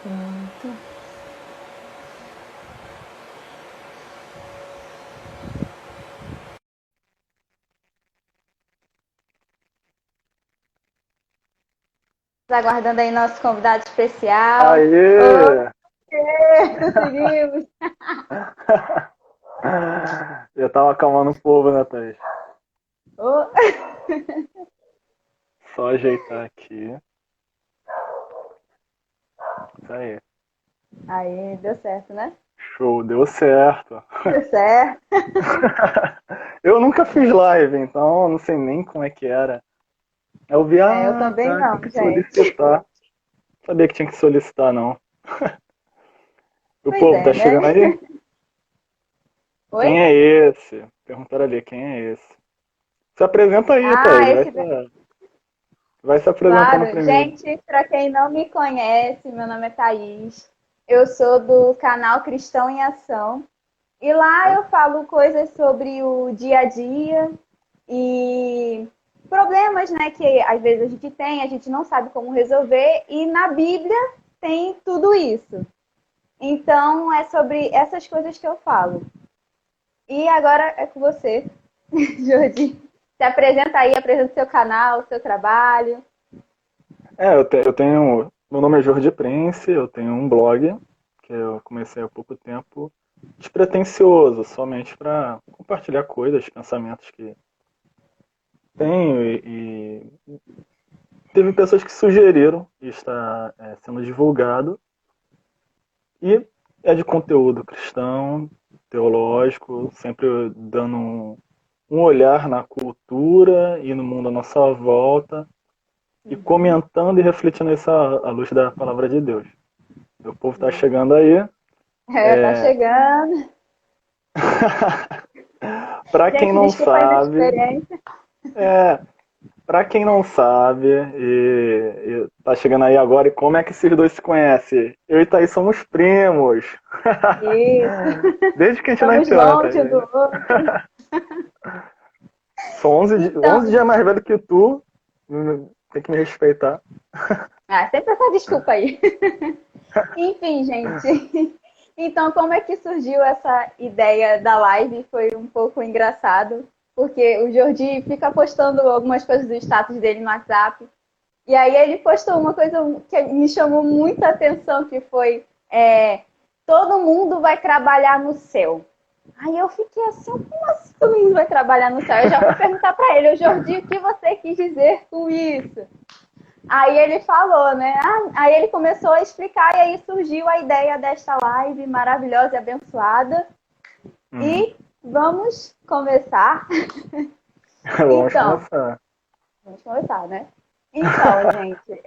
Pronto. Aguardando aí nosso convidado especial. Aê! Oi, conseguimos! Eu tava acalmando o povo, né, Thaís? Oh. Só ajeitar aqui. Isso aí. Aí, deu certo, né? Show, deu certo. Deu certo. Eu nunca fiz live, então não sei nem como é que era. Eu vi, Eu também tá, tem não, que gente. solicitar. Sabia que tinha que solicitar, não. O Pois povo é, tá chegando né? aí? Oi? Quem é esse? Perguntaram ali, quem é esse? Se apresenta aí, Ah, Thaís. esse. Vai se apresentando Claro. primeiro. Gente, para quem não me conhece, meu nome é Thaís. Eu sou do canal Cristão em Ação. E lá eu falo coisas sobre o dia a dia e problemas, né, que às vezes a gente tem, a gente não sabe como resolver, e na Bíblia tem tudo isso. Então é sobre essas coisas que eu falo. E agora é com você, Jordi. Se apresenta aí, apresenta o seu canal, o seu trabalho. Eu tenho. Meu nome é Jorge Prince, eu tenho um blog que eu comecei há pouco tempo, despretensioso, somente para compartilhar coisas, pensamentos que tenho e teve pessoas que sugeriram e está sendo divulgado e é de conteúdo cristão, teológico, sempre dando um olhar na cultura e no mundo à nossa volta e Uhum. comentando e refletindo isso à luz da palavra de Deus. O povo está Isso. chegando aí. É, tá chegando. Para quem Gente, não desculpa a sabe, inexperiência. é, para quem não sabe, e tá chegando aí agora, e como é que esses dois se conhecem? Eu e Thaís somos primos. Isso. Desde que a gente Estamos nasceu, né, longe um do Thaís? outro. Sou 11 Então, dias mais velho que tu, tem que me respeitar. sempre essa desculpa aí. Enfim, gente. Então, como é que surgiu essa ideia da live? Foi um pouco engraçado, porque o Jordi fica postando algumas coisas do status dele no WhatsApp. E aí ele postou uma coisa que me chamou muita atenção, que foi todo mundo vai trabalhar no céu. Aí eu fiquei assim, como assim todo mundo vai trabalhar no céu? Eu já fui perguntar para ele, Jordi, o que você quis dizer com isso? Aí ele falou, né? Aí ele começou a explicar e aí surgiu a ideia desta live maravilhosa e abençoada. Hum, E vamos começar. vamos Então, começar. vamos começar, né? Então, gente.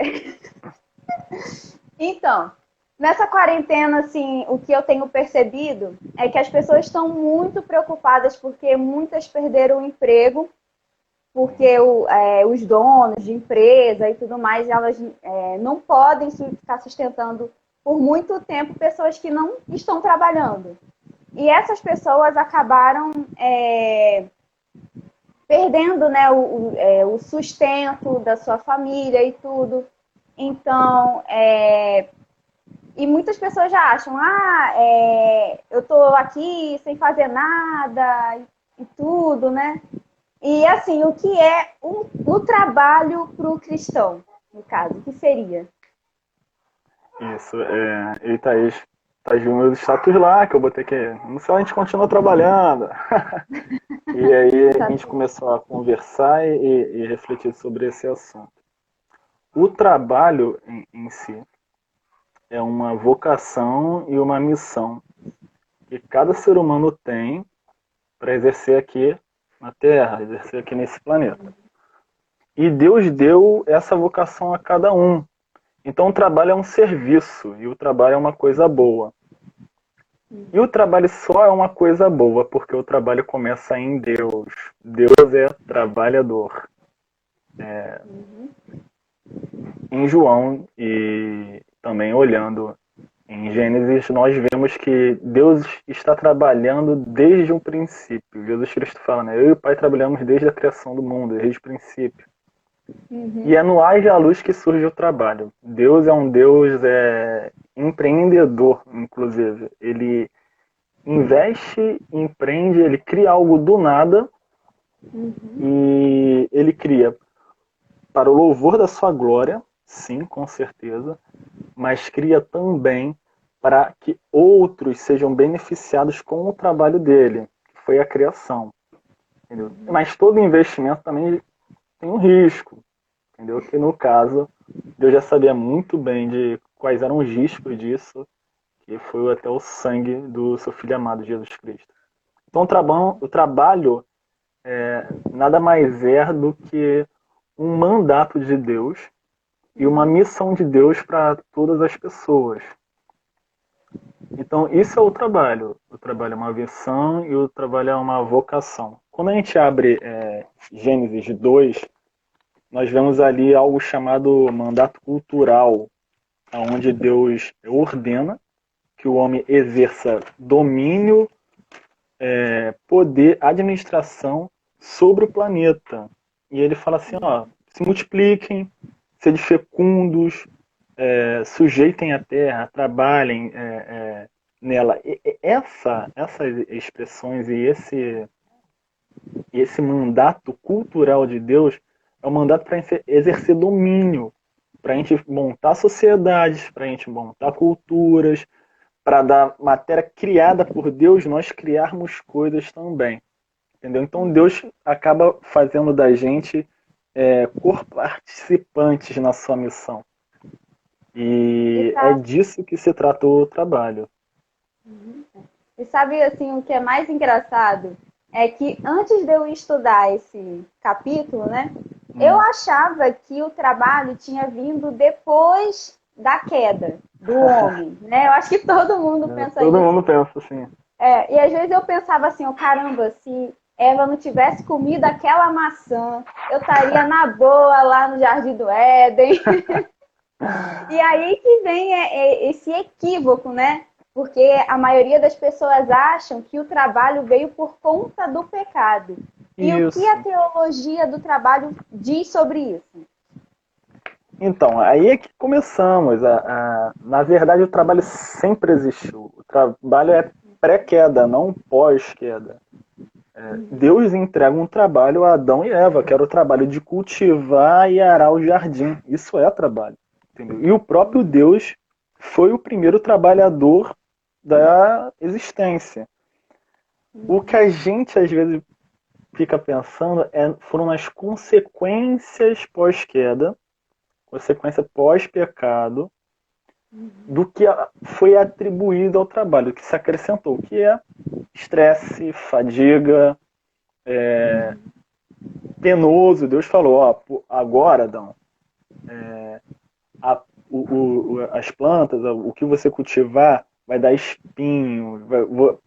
Então, nessa quarentena, assim, o que eu tenho percebido é que as pessoas estão muito preocupadas porque muitas perderam o emprego porque os donos de empresa e tudo mais, elas não podem ficar sustentando por muito tempo pessoas que não estão trabalhando. E essas pessoas acabaram perdendo, né, o sustento da sua família e tudo. Então, e muitas pessoas já acham, eu estou aqui sem fazer nada e tudo, né? E assim, o que é o trabalho para o cristão, no caso, o que seria? Isso, eu e Thaís viu meus status lá, que eu botei que no céu a gente continua trabalhando. E aí a gente Exato. começou a conversar e refletir sobre esse assunto. O trabalho em si é uma vocação e uma missão que cada ser humano tem para exercer aqui na Terra, exercer aqui nesse planeta. E Deus deu essa vocação a cada um. Então o trabalho é um serviço e o trabalho é uma coisa boa. E o trabalho só é uma coisa boa porque o trabalho começa em Deus. Deus é trabalhador. Em João e também olhando em Gênesis, nós vemos que Deus está trabalhando desde o princípio. Jesus Cristo fala, né? Eu e o Pai trabalhamos desde a criação do mundo, desde o princípio. E Uhum. é no haja a luz que surge o trabalho. Deus é um Deus empreendedor, inclusive. Ele investe, empreende, ele cria algo do nada e ele cria para o louvor da sua glória, sim, com certeza, mas cria também para que outros sejam beneficiados com o trabalho dele, que foi a criação. Entendeu? Mas todo investimento também tem um risco, entendeu? Que no caso, Deus já sabia muito bem de quais eram os riscos disso, que foi até o sangue do seu Filho amado, Jesus Cristo. Então o trabalho nada mais é do que um mandato de Deus e uma missão de Deus para todas as pessoas. Então, isso é o trabalho. O trabalho é uma missão e o trabalho é uma vocação. Quando a gente abre Gênesis 2, nós vemos ali algo chamado mandato cultural, onde Deus ordena que o homem exerça domínio, poder, administração sobre o planeta. E ele fala assim, ó, se multipliquem, sede fecundos, sujeitem a terra, trabalhem nela. Essas expressões e esse mandato cultural de Deus é um mandato para exercer domínio, para a gente montar sociedades, para a gente montar culturas, para da matéria criada por Deus nós criarmos coisas também. Entendeu? Então Deus acaba fazendo da gente participantes na sua missão. E é disso que se tratou o trabalho. E sabe, assim, o que é mais engraçado? É que antes de eu estudar esse capítulo, né? Eu achava que o trabalho tinha vindo depois da queda do homem, né? Eu acho que todo mundo pensa isso. Todo mundo pensa assim. E às vezes eu pensava assim, oh, caramba, se Eva não tivesse comido aquela maçã, eu estaria na boa lá no Jardim do Éden. E aí que vem esse equívoco, né? Porque a maioria das pessoas acham que o trabalho veio por conta do pecado. E isso. O que a teologia do trabalho diz sobre isso? Então, aí é que começamos. Na verdade, o trabalho sempre existiu. O trabalho é pré-queda, não pós-queda. Deus entrega um trabalho a Adão e Eva, que era o trabalho de cultivar e arar o jardim. Isso é trabalho. Entendeu? E o próprio Deus foi o primeiro trabalhador da existência. O que a gente às vezes fica pensando foram as consequências pós-queda, consequência pós-pecado, do que foi atribuído ao trabalho, que se acrescentou, que é estresse, fadiga, penoso. Deus falou, ó, agora, Adão, as plantas, o que você cultivar vai dar espinho,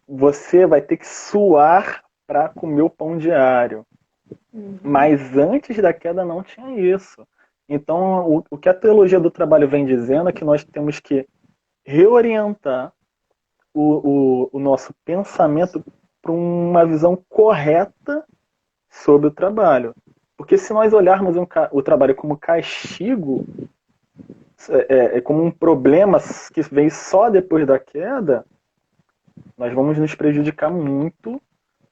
você vai ter que suar para comer o pão diário. Mas antes da queda não tinha isso. Então, o que a teologia do trabalho vem dizendo é que nós temos que reorientar o nosso pensamento para uma visão correta sobre o trabalho. Porque se nós olharmos o trabalho como castigo, como um problema que vem só depois da queda, nós vamos nos prejudicar muito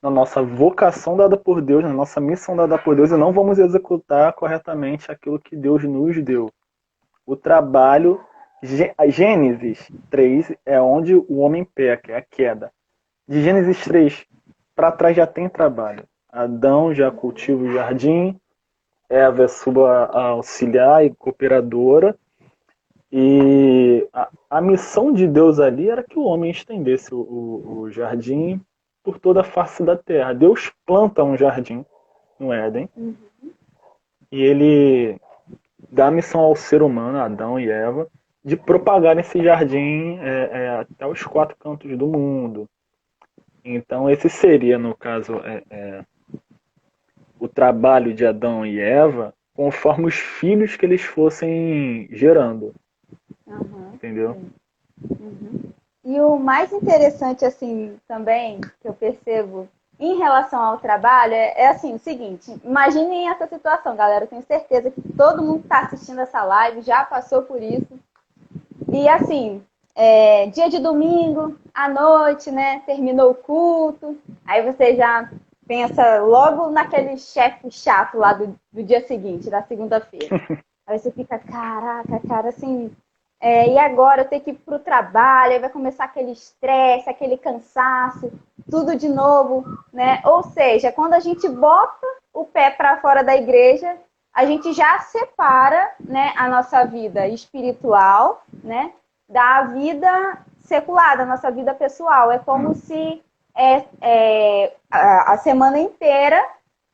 na nossa vocação dada por Deus, na nossa missão dada por Deus, e não vamos executar corretamente aquilo que Deus nos deu. O trabalho, Gênesis 3 é onde o homem peca, é a queda. De Gênesis 3 para trás já tem trabalho. Adão já cultiva o jardim, Eva é sua auxiliar e cooperadora, e a missão de Deus ali era que o homem estendesse o jardim por toda a face da terra. Deus planta um jardim no Éden, e ele dá a missão ao ser humano, Adão e Eva, de propagar esse jardim até os 4 cantos do mundo. Então esse seria, no caso, o trabalho de Adão e Eva conforme os filhos que eles fossem gerando. Entendeu? E o mais interessante, assim, também, que eu percebo em relação ao trabalho, é assim, o seguinte, imaginem essa situação, galera, eu tenho certeza que todo mundo que está assistindo essa live já passou por isso. E assim, dia de domingo, à noite, né? Terminou o culto, aí você já pensa logo naquele chefe chato lá do dia seguinte, da segunda-feira. Aí você fica, caraca, cara, assim, e agora eu tenho que ir pro trabalho, aí vai começar aquele estresse, aquele cansaço, tudo de novo, né? Ou seja, quando a gente bota o pé para fora da igreja, a gente já separa, né, a nossa vida espiritual, né, da vida secular, da nossa vida pessoal. É como se a semana inteira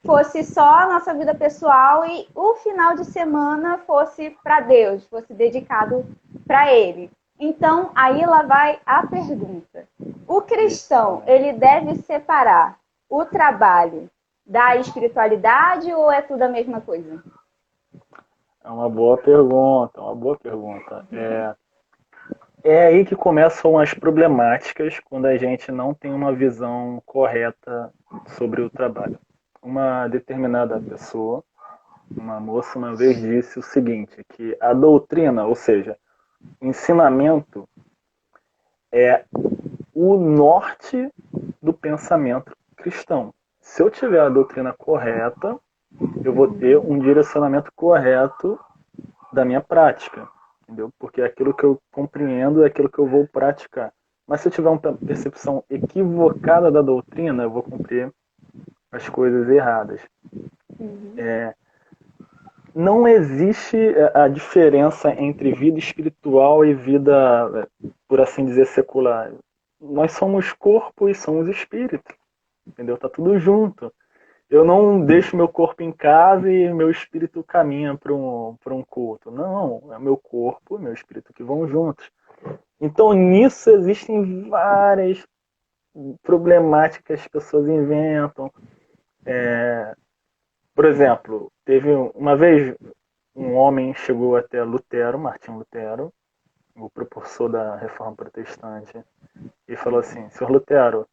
fosse só a nossa vida pessoal e o final de semana fosse para Deus, fosse dedicado para Ele. Então, aí lá vai a pergunta. O cristão, ele deve separar o trabalho da espiritualidade ou é tudo a mesma coisa? É uma boa pergunta, uma boa pergunta. É aí que começam as problemáticas quando a gente não tem uma visão correta sobre o trabalho. Uma determinada pessoa, uma moça, uma vez disse o seguinte, que a doutrina, ou seja, ensinamento, é o norte do pensamento cristão. Se eu tiver a doutrina correta, eu vou ter um direcionamento correto da minha prática, entendeu? Porque é aquilo que eu compreendo é aquilo que eu vou praticar. Mas se eu tiver uma percepção equivocada da doutrina, eu vou cumprir as coisas erradas. Não existe a diferença entre vida espiritual e vida, por assim dizer, secular. Nós somos corpo e somos espírito, entendeu? Tá tudo junto. Eu não deixo meu corpo em casa e meu espírito caminha para um culto. Não, é meu corpo e meu espírito que vão juntos. Então, nisso existem várias problemáticas que as pessoas inventam. Por exemplo, teve uma vez um homem chegou até Lutero, Martim Lutero, o precursor da Reforma Protestante, e falou assim: Senhor Lutero,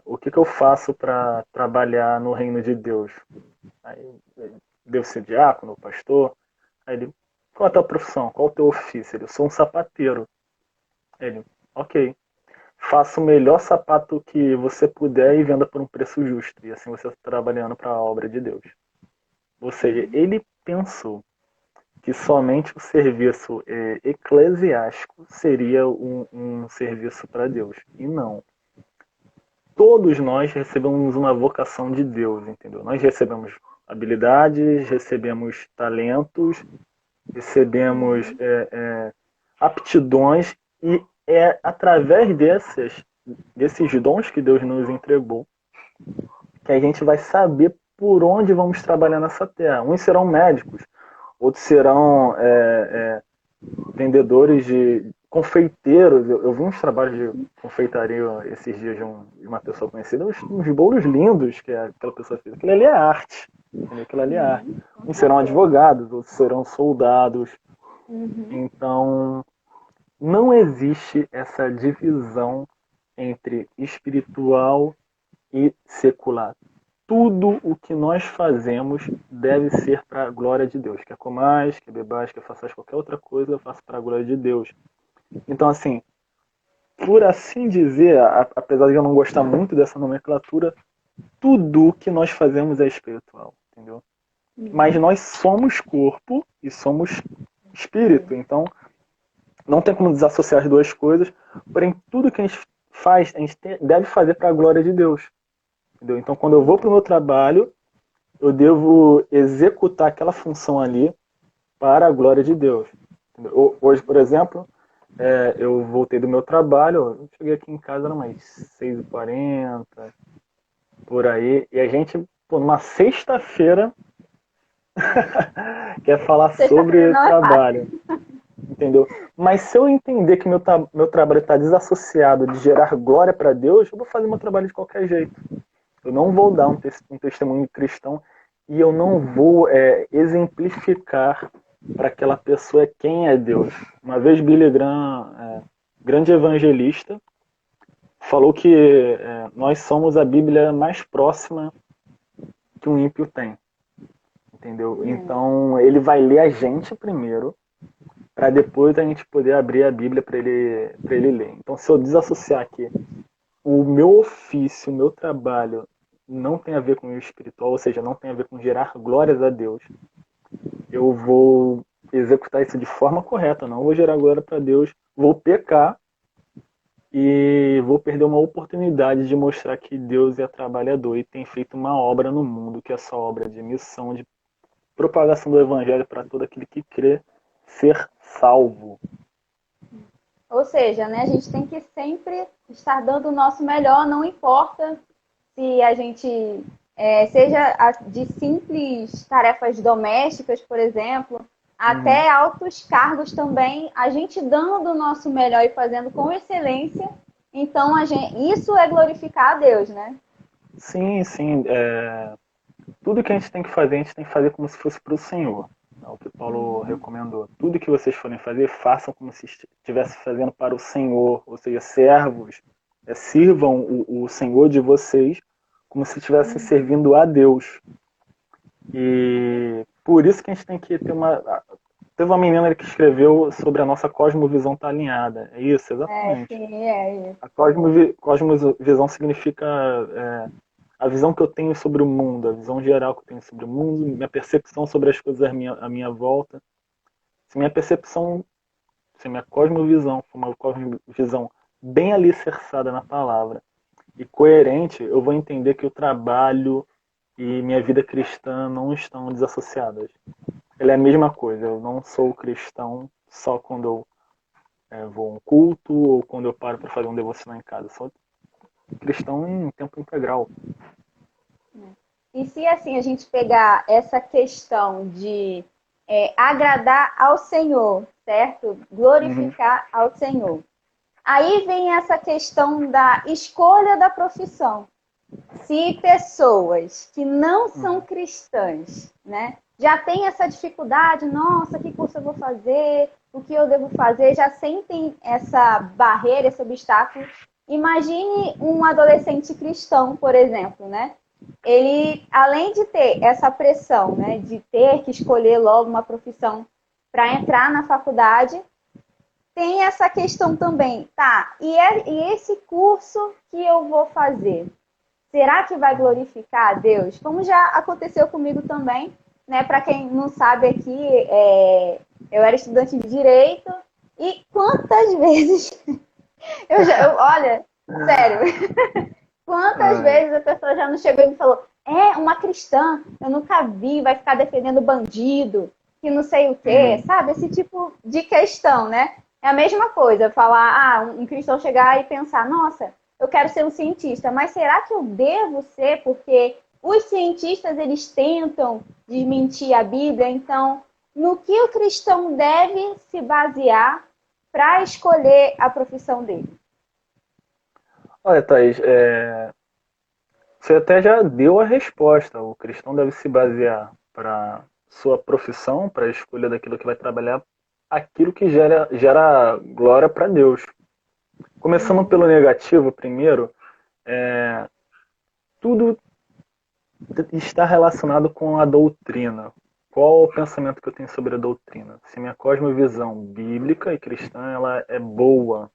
o que eu faço para trabalhar no reino de Deus? Aí, devo ser diácono, pastor? Aí ele, qual é a tua profissão? Qual é o teu ofício? Eu sou um sapateiro. Ele, ok. Faça o melhor sapato que você puder e venda por um preço justo. E assim você está trabalhando para a obra de Deus. Ou seja, ele pensou que somente o serviço eclesiástico seria um serviço para Deus. E não. Todos nós recebemos uma vocação de Deus, entendeu? Nós recebemos habilidades, recebemos talentos, recebemos aptidões e é através desses dons que Deus nos entregou que a gente vai saber por onde vamos trabalhar nessa terra. Uns serão médicos, outros serão vendedores de confeiteiros. Eu vi uns trabalhos de confeitaria esses dias de uma pessoa conhecida, uns bolos lindos que aquela pessoa fez. Aquilo ali é arte. Aquilo ali é arte. Uns serão advogados, outros serão soldados. Então, não existe essa divisão entre espiritual e secular. Tudo o que nós fazemos deve ser para a glória de Deus. Quer comais, quer bebais, quer faças qualquer outra coisa, eu faço para a glória de Deus. Então, assim, por assim dizer, apesar de eu não gostar muito dessa nomenclatura, tudo o que nós fazemos é espiritual, entendeu? Mas nós somos corpo e somos espírito, então não tem como desassociar as duas coisas, porém tudo que a gente faz, a gente deve fazer para a glória de Deus. Entendeu? Então, quando eu vou para o meu trabalho, eu devo executar aquela função ali para a glória de Deus. Entendeu? Hoje, por exemplo, eu voltei do meu trabalho, eu cheguei aqui em casa, era umas 6h40, por aí, e a gente, numa sexta-feira, quer falar sobre trabalho. Entendeu? Mas se eu entender que meu trabalho está desassociado de gerar glória para Deus, eu vou fazer meu trabalho de qualquer jeito. Eu não vou dar um testemunho cristão e eu não vou exemplificar para aquela pessoa quem é Deus. Uma vez Billy Graham, grande evangelista, falou que nós somos a Bíblia mais próxima que um ímpio tem. Entendeu? Então ele vai ler a gente primeiro para depois a gente poder abrir a Bíblia para ele ler. Então, se eu desassociar aqui, o meu ofício, o meu trabalho não tem a ver com o espiritual, ou seja, não tem a ver com gerar glórias a Deus, eu vou executar isso de forma correta, não vou gerar glória para Deus, vou pecar e vou perder uma oportunidade de mostrar que Deus é trabalhador e tem feito uma obra no mundo, que é essa obra de missão, de propagação do evangelho para todo aquele que crê ser salvo. Ou seja, né, a gente tem que sempre estar dando o nosso melhor, não importa se a gente seja de simples tarefas domésticas, por exemplo, até altos cargos também, a gente dando o nosso melhor e fazendo com excelência, então isso é glorificar a Deus, né? Sim, sim. Tudo que a gente tem que fazer como se fosse para o Senhor. É o que Paulo recomendou. Tudo que vocês forem fazer, façam como se estivesse fazendo para o Senhor. Ou seja, servos, sirvam o Senhor de vocês como se estivesse servindo a Deus. E por isso que a gente tem que ter uma... Teve uma menina que escreveu sobre a nossa cosmovisão estar alinhada. É isso, exatamente. Sim, é isso. A cosmovisão significa a visão que eu tenho sobre o mundo, a visão geral que eu tenho sobre o mundo, minha percepção sobre as coisas à minha volta. Se minha percepção, se minha cosmovisão for uma cosmovisão bem alicerçada na palavra e coerente, eu vou entender que o trabalho e minha vida cristã não estão desassociadas. Ela é a mesma coisa. Eu não sou cristão só quando eu vou a um culto ou quando eu paro para fazer um devocional em casa. Eu sou cristão em tempo integral. E se assim a gente pegar essa questão de agradar ao Senhor, certo? Glorificar ao Senhor. Aí vem essa questão da escolha da profissão. Se pessoas que não são cristãs, né, já têm essa dificuldade, nossa, que curso eu vou fazer, o que eu devo fazer, já sentem essa barreira, esse obstáculo. Imagine um adolescente cristão, por exemplo, né? Ele, além de ter essa pressão, né, de ter que escolher logo uma profissão para entrar na faculdade, tem essa questão também, tá? E esse curso que eu vou fazer, será que vai glorificar a Deus? Como já aconteceu comigo também, né? Para quem não sabe aqui, eu era estudante de Direito e quantas vezes olha, sério, quantas vezes a pessoa já não chegou e me falou, uma cristã, eu nunca vi, vai ficar defendendo bandido, que não sei o quê, sabe? Esse tipo de questão, né? É a mesma coisa, falar, um cristão chegar e pensar, nossa, eu quero ser um cientista, mas será que eu devo ser? Porque os cientistas, eles tentam desmentir a Bíblia, então, no que o cristão deve se basear para escolher a profissão dele? Olha, Thaís, você até já deu a resposta. O cristão deve se basear para sua profissão, para a escolha daquilo que vai trabalhar, aquilo que gera glória para Deus. Começando pelo negativo primeiro, tudo está relacionado com a doutrina. Qual o pensamento que eu tenho sobre a doutrina? Se minha cosmovisão bíblica e cristã ela é boa,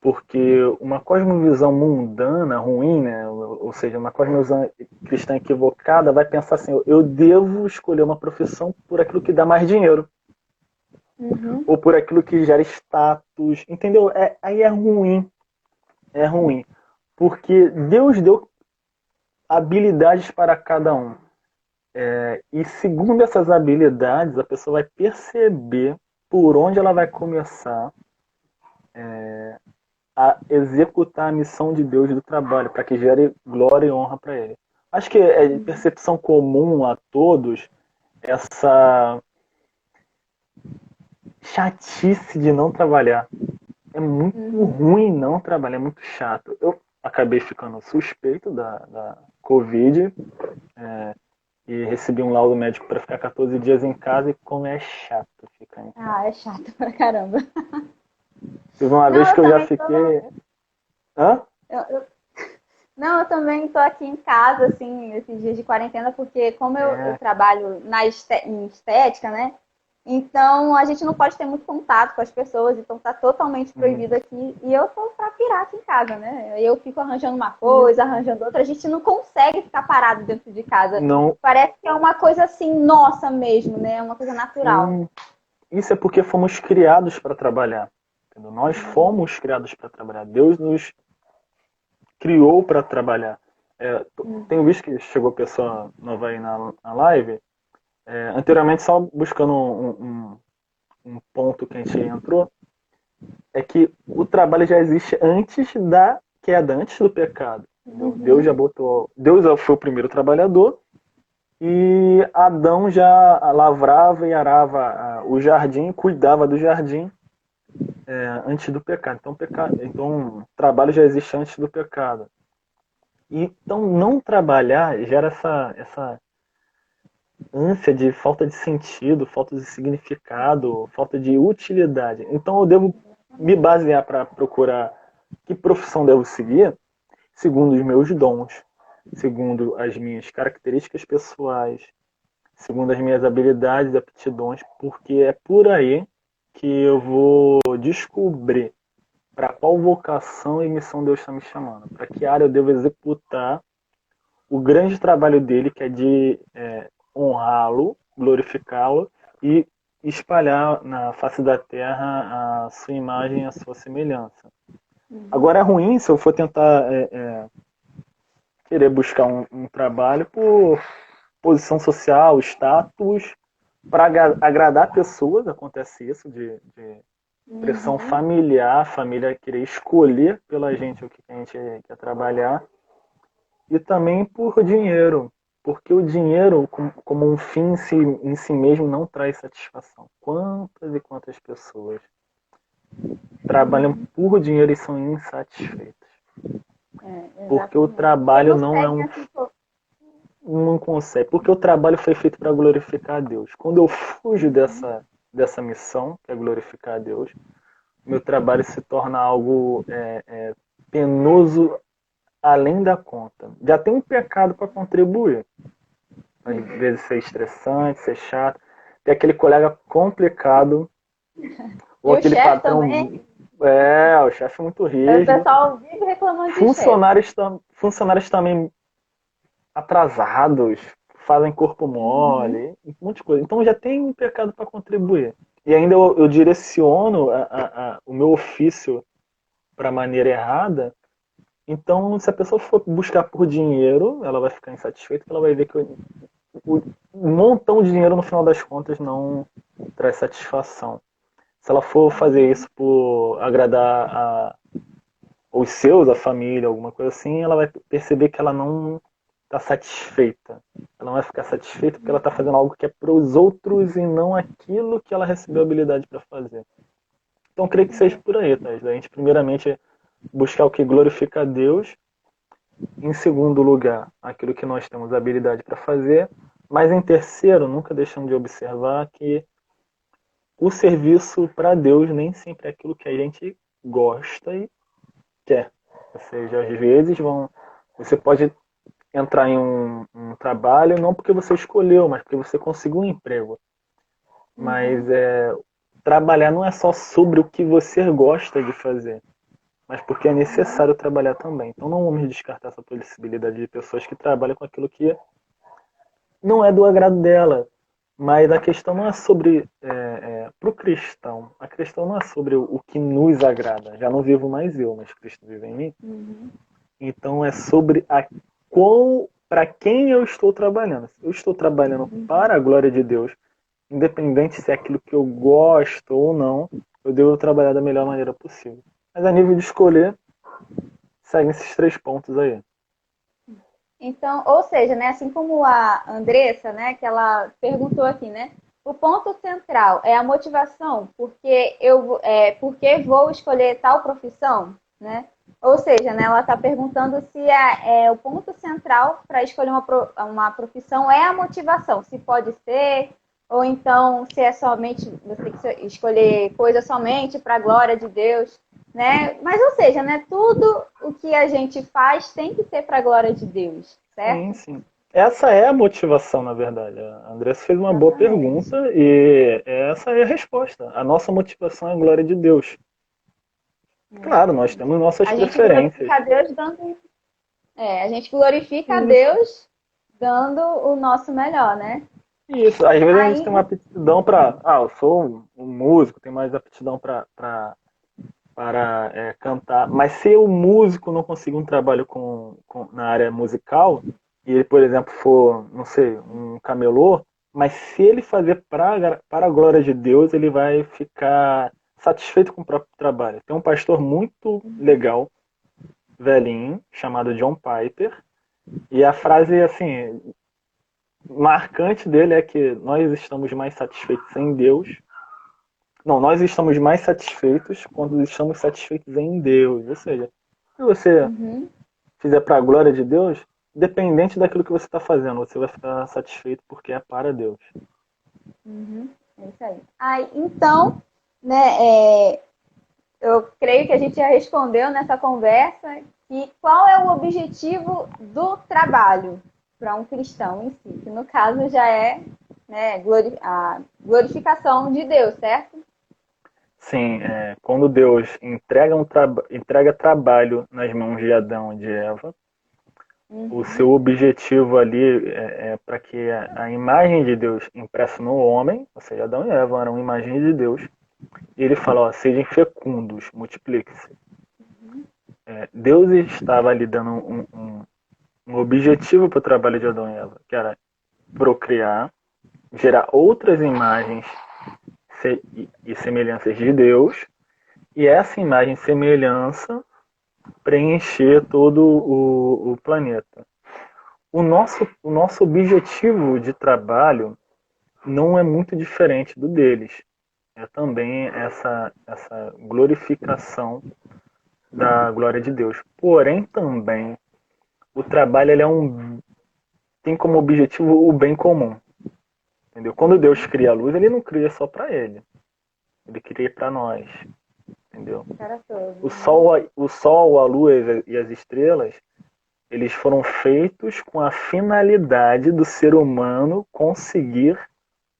porque uma cosmovisão mundana, ruim, né? Ou seja, uma cosmovisão cristã equivocada, vai pensar assim: eu devo escolher uma profissão por aquilo que dá mais dinheiro, ou por aquilo que gera status, entendeu? Aí é ruim, porque Deus deu habilidades para cada um. E segundo essas habilidades, a pessoa vai perceber por onde ela vai começar a executar a missão de Deus do trabalho, para que gere glória e honra para Ele. Acho que é de percepção comum a todos essa chatice de não trabalhar. É muito ruim não trabalhar, é muito chato. Eu acabei ficando suspeito da Covid e recebi um laudo médico para ficar 14 dias em casa e como é chato ficar em casa. É chato pra caramba. Teve uma vez que eu já fiquei... Hã? Não, eu também estou aqui em casa, assim, nesses dias de quarentena, porque como eu trabalho em estética, né? Então, a gente não pode ter muito contato com as pessoas, então tá totalmente proibido aqui. E eu tô pra pirar aqui em casa, né? Eu fico arranjando uma coisa, arranjando outra. A gente não consegue ficar parado dentro de casa. Não, Parece que é uma coisa assim, nossa mesmo, né? Uma coisa natural. sim. Isso é porque fomos criados para trabalhar. Entendeu? Nós fomos criados para trabalhar. Deus nos criou para trabalhar. Tenho visto que chegou pessoa nova aí na live. Anteriormente, só buscando um ponto que a gente entrou, é que o trabalho já existe antes da queda, antes do pecado. Deus já botou. Deus foi o primeiro trabalhador e Adão já lavrava e arava o jardim, cuidava do jardim antes do pecado. Então, o trabalho já existe antes do pecado. Então, não trabalhar gera essa ânsia de falta de sentido, falta de significado, falta de utilidade. Então, eu devo me basear para procurar que profissão devo seguir segundo os meus dons, segundo as minhas características pessoais, segundo as minhas habilidades e aptidões, porque é por aí que eu vou descobrir para qual vocação e missão Deus está me chamando, para que área eu devo executar o grande trabalho dele, que é de honrá-lo, glorificá-lo e espalhar na face da terra a sua imagem e a sua semelhança. Agora é ruim se eu for tentar querer buscar um trabalho por posição social, status, para agradar pessoas, acontece isso, de pressão familiar, família querer escolher pela gente o que a gente quer trabalhar, e também por dinheiro, porque o dinheiro, como um fim em si mesmo, não traz satisfação. Quantas e quantas pessoas trabalham por dinheiro e são insatisfeitas? Porque o trabalho não é não consegue, porque o trabalho foi feito para glorificar a Deus. Quando eu fujo dessa missão, que é glorificar a Deus, meu trabalho se torna algo penoso além da conta. Já tem um pecado para contribuir. Às vezes ser estressante, ser chato. Tem aquele colega complicado. Ou E o aquele chefe patrão. também. O chefe é muito O rígido. pessoal vive reclamando de chefe. Funcionários também atrasados, fazem corpo mole, um monte de coisa. Então já tem um pecado para contribuir. E ainda eu direciono o meu ofício para a maneira errada. Então, se a pessoa for buscar por dinheiro, ela vai ficar insatisfeita, porque ela vai ver que um montão de dinheiro, no final das contas, não traz satisfação. Se ela for fazer isso por agradar os seus, a família, alguma coisa assim, ela vai perceber que ela não está satisfeita. Ela não vai ficar satisfeita porque ela está fazendo algo que é para os outros e não aquilo que ela recebeu habilidade para fazer. Então, creio que seja por aí, tá? A gente, primeiramente, buscar o que glorifica a Deus. Em segundo lugar, aquilo que nós temos habilidade para fazer. Mas em terceiro, nunca deixando de observar que o serviço para Deus nem sempre é aquilo que a gente gosta e quer. Ou seja, às vezes você pode entrar em um trabalho não porque você escolheu, mas porque você conseguiu um emprego. Mas trabalhar não é só sobre o que você gosta de fazer, mas porque é necessário trabalhar também. Então não vamos descartar essa possibilidade de pessoas que trabalham com aquilo que não é do agrado dela. Mas a questão não é sobre, para o cristão, a questão não é sobre o que nos agrada. Já não vivo mais eu, mas Cristo vive em mim. Então é sobre para quem eu estou trabalhando. Se eu estou trabalhando para a glória de Deus, independente se é aquilo que eu gosto ou não, eu devo trabalhar da melhor maneira possível. Mas a nível de escolher, seguem esses 3 pontos aí. Então, ou seja, né, assim como a Andressa, né, que ela perguntou aqui, né, o ponto central é a motivação, porque vou escolher tal profissão, né? Ou seja, né, ela está perguntando se o ponto central para escolher uma profissão é a motivação, se pode ser, ou então se é somente, você tem que escolher coisa somente para a glória de Deus, né? Mas, ou seja, né, tudo o que a gente faz tem que ser para a glória de Deus, certo? Sim. Essa é a motivação, na verdade. A Andressa fez uma boa Exatamente. pergunta e essa é a resposta. A nossa motivação é a glória de Deus. Claro, nós Exatamente. temos nossas A gente preferências. glorifica a Deus dando. A gente glorifica a Isso. Deus dando o nosso melhor, né? Isso. Às vezes a gente Aí, tem uma aptidão para. Ah, eu sou um músico, tenho mais aptidão para cantar. Mas se o músico não conseguir um trabalho na área musical, e ele, por exemplo, for, não sei, um camelô, mas se ele fazer para a glória de Deus, ele vai ficar satisfeito com o próprio trabalho. Tem um pastor muito legal, velhinho, chamado John Piper, e a frase, assim, marcante dele é que nós estamos mais satisfeitos em Deus. Não, nós estamos mais satisfeitos quando estamos satisfeitos em Deus. Ou seja, se você uhum, fizer para a glória de Deus, dependente daquilo que você está fazendo, você vai ficar satisfeito porque é para Deus. uhum, é isso aí. Aí, então, né, eu creio que a gente já respondeu nessa conversa que qual é o objetivo do trabalho para um cristão em si, que no caso já é, né, a glorificação de Deus, certo? Sim, quando Deus entrega trabalho nas mãos de Adão e de Eva, o Uhum, seu objetivo ali é para que a imagem de Deus impressa no homem, ou seja, Adão e Eva eram imagem de Deus, e ele fala, ó, sejam fecundos, multipliquem-se. Deus estava ali dando um objetivo para o trabalho de Adão e Eva, que era procriar, gerar outras imagens e semelhanças de Deus, e essa imagem e semelhança preencher todo o planeta. O nosso objetivo de trabalho não é muito diferente do deles. É também essa glorificação da glória de Deus. Porém, também, o trabalho ele tem como objetivo o bem comum. Entendeu? Quando Deus cria a luz, ele não cria só para ele. Ele cria para nós. Entendeu? para todos. O sol, a lua e as estrelas, eles foram feitos com a finalidade do ser humano conseguir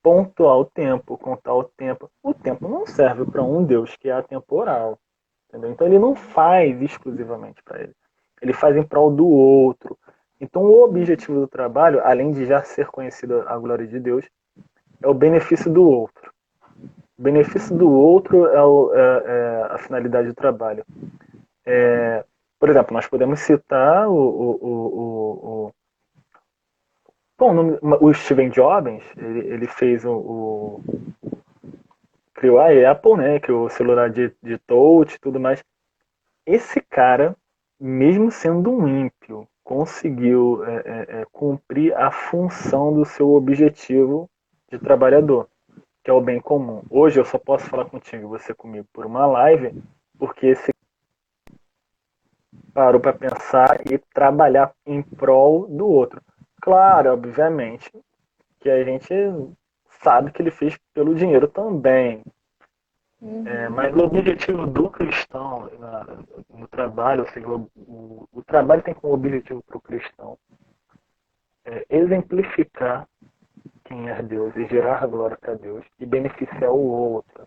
pontuar o tempo, contar o tempo. O tempo não serve para um Deus que é atemporal. Entendeu? Então ele não faz exclusivamente para ele. Ele faz em prol do outro. Então o objetivo do trabalho, além de já ser conhecida a glória de Deus, é o benefício do outro. O benefício do outro é a finalidade do trabalho. Por exemplo, nós podemos citar bom, o Steven Jobs, ele fez criou a Apple, né, que é o celular de touch e tudo mais. Esse cara, mesmo sendo um ímpio, conseguiu cumprir a função do seu objetivo de trabalhador, que é o bem comum. Hoje eu só posso falar contigo, você comigo, por uma live, porque esse parou para pensar e trabalhar em prol do outro. Claro, obviamente, que a gente sabe que ele fez pelo dinheiro também. Uhum, Mas o objetivo do cristão no trabalho, ou seja, o trabalho tem como objetivo para o cristão exemplificar quem é Deus e gerar glória para Deus e beneficiar o outro.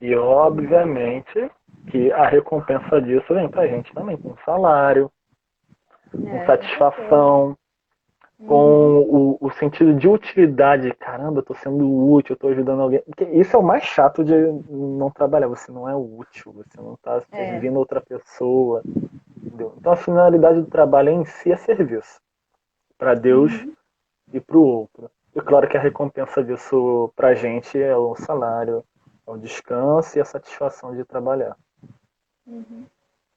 E obviamente que a recompensa disso vem para a gente também, com salário, com com certeza. satisfação, Uhum, com o sentido de utilidade. Caramba, eu estou sendo útil, eu estou ajudando alguém. Porque isso é o mais chato de não trabalhar. Você não é útil, você não está é. servindo outra pessoa. Entendeu? Então a finalidade do trabalho em si é serviço para Deus Uhum, e para o outro. E claro que a recompensa disso para a gente é o salário, é o descanso e a satisfação de trabalhar. uhum.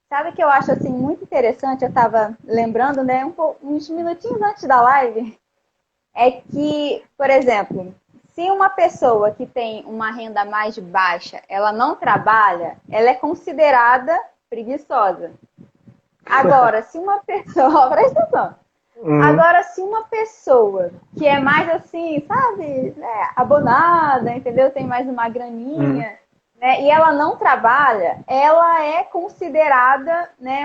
Sabe o que eu acho assim muito interessante? Eu estava lembrando, né, uns minutinhos antes da live, é que, por exemplo, se uma pessoa que tem uma renda mais baixa, ela não trabalha, ela é considerada preguiçosa. Agora, se uma pessoa, presta atenção. Uhum. Agora, se uma pessoa que é mais assim, sabe, né, abonada, entendeu? Tem mais uma Uhum. graninha, né, e ela não trabalha, ela é considerada, né,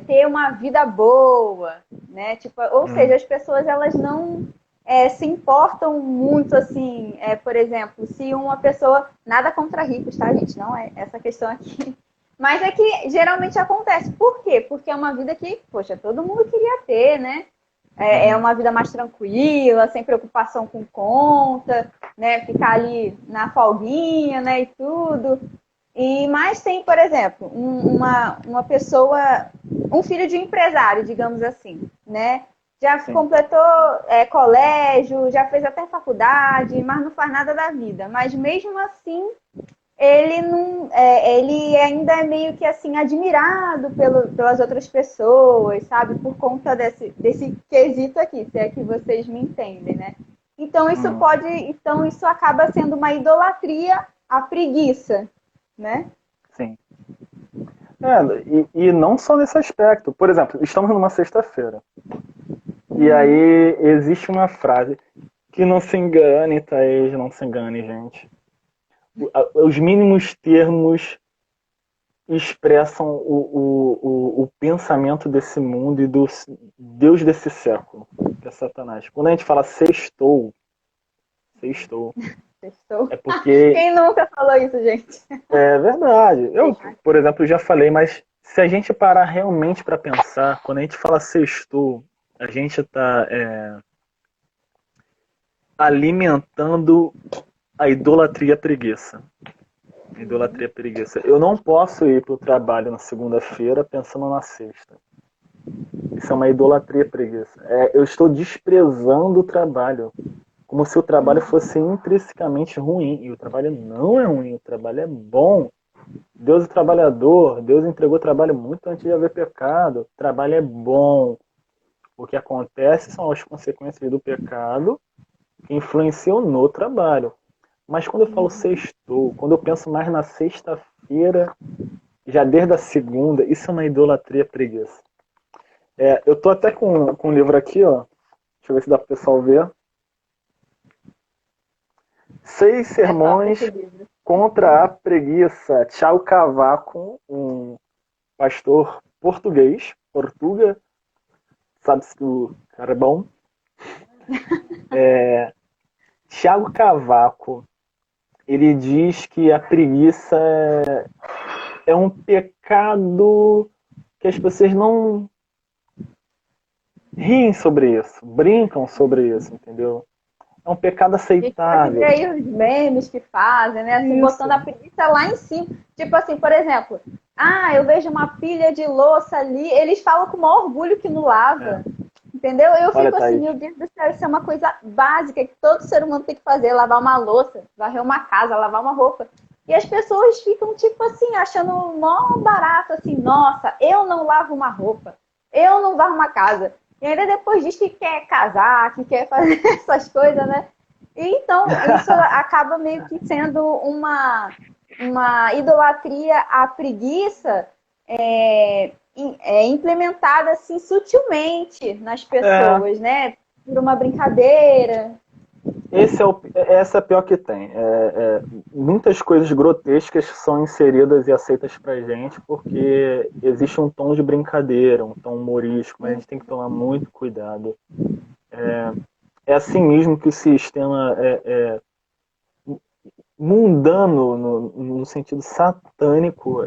ter uma vida boa, né? Tipo, ou seja, as pessoas elas não se importam muito assim, por exemplo, se uma pessoa, nada contra ricos, tá, gente? Não é essa questão aqui. Mas é que geralmente acontece. Por quê? Porque é uma vida que, poxa, todo mundo queria ter, né? É uma vida mais tranquila, sem preocupação com conta, né? Ficar ali na folguinha, né? E tudo. Mas tem, por exemplo, uma pessoa, um filho de um empresário, digamos assim, né? Já Sim. completou colégio, já fez até faculdade, mas não faz nada da vida. Mas mesmo assim, ele não, ele ainda é meio que assim admirado pelas outras pessoas, sabe? Por conta desse quesito aqui, se é que vocês me entendem, né? Então isso acaba sendo uma idolatria à preguiça, né? Sim. E não só nesse aspecto. Por exemplo, estamos numa sexta-feira. E aí existe uma frase que não se engane, Thaís, não se engane, gente. Os mínimos termos expressam o pensamento desse mundo e do Deus desse século, que é Satanás. Quando a gente fala sextou, é porque... Quem nunca falou isso, gente? É verdade. Eu, por exemplo, já falei, mas se a gente parar realmente para pensar, quando a gente fala sextou, a gente está alimentando a idolatria preguiça. Idolatria preguiça. Eu não posso ir para o trabalho na segunda-feira pensando na sexta. Isso é uma idolatria preguiça. Eu estou desprezando o trabalho. Como se o trabalho fosse intrinsecamente ruim. E o trabalho não é ruim, o trabalho é bom. Deus é trabalhador, Deus entregou o trabalho muito antes de haver pecado. O trabalho é bom. O que acontece são as consequências do pecado que influenciam no trabalho. Mas quando eu falo sextou, quando eu penso mais na sexta-feira, já desde a segunda, isso é uma idolatria preguiça. Eu tô até com um livro aqui, ó. Deixa eu ver se dá para o pessoal ver. 6 sermões contra a preguiça. Thiago Cavaco, um pastor português, Portuga, sabe-se que o cara é bom. Thiago Cavaco, ele diz que a preguiça é um pecado que as pessoas não riem sobre isso, brincam sobre isso, entendeu? É um pecado aceitável. E aí os memes que fazem, né? Assim, botando a preguiça lá em cima. Tipo assim, por exemplo, eu vejo uma pilha de louça ali, eles falam com o maior orgulho que não lava. Entendeu? Eu fico assim, meu Deus do céu, isso é uma coisa básica que todo ser humano tem que fazer, lavar uma louça, varrer uma casa, lavar uma roupa. E as pessoas ficam, tipo assim, achando mó barato, assim, nossa, eu não lavo uma roupa, eu não varro uma casa. E ainda depois diz que quer casar, que quer fazer essas coisas, né? E então, isso acaba meio que sendo uma idolatria à preguiça, implementada assim sutilmente nas pessoas, né? Por uma brincadeira. Essa é a pior que tem. Muitas coisas grotescas são inseridas e aceitas pra gente porque existe um tom de brincadeira, um tom humorístico, mas a gente tem que tomar muito cuidado. É assim mesmo que o sistema mundano, no sentido satânico,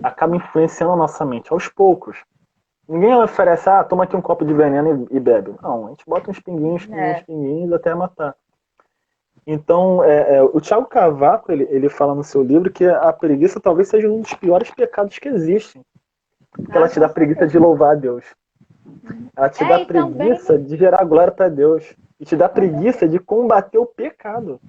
acaba influenciando a nossa mente aos poucos. Ninguém oferece, toma aqui um copo de veneno e bebe. Não, a gente bota uns pinguinhos até matar. Então, o Thiago Cavaco, ele fala no seu livro que a preguiça talvez seja um dos piores pecados que existem. Porque ela te dá preguiça de louvar a Deus. Ela te dá preguiça de gerar glória para Deus. E te dá preguiça de combater o pecado.